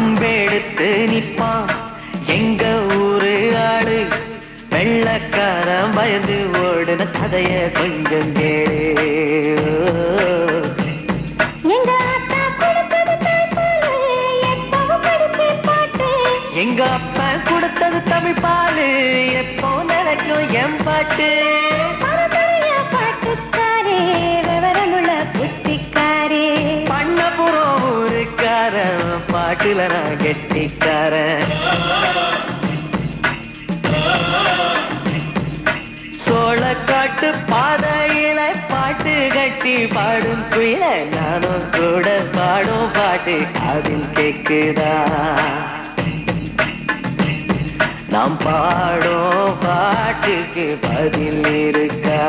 வம்பெடுத்து நிப்பான் எங்க ஊரு ஆளு. வெள்ளக்காரன் பயந்து ஓடுன கதைய கொஞ்சம் கேளு. எங்க அப்பா கொடுத்தது தமிழ் பாலு, எப்போ நினைக்கும் என் பாட்டு. பாட்டுக்காரே விவரமுள்ள புத்திக்காரே, பண்ணபுரம் ஊருக்காரன் பாட்டுல நான் கெட்டிக்காரன். சோளக்காட்டு பாதையில பாட்டு கட்டி பாடும் குயில நானும் கூட பாடும் பாட்டு அதில் கேக்குதா? நாம் பாடும் பாட்டுக்கு பதில் இருக்கா?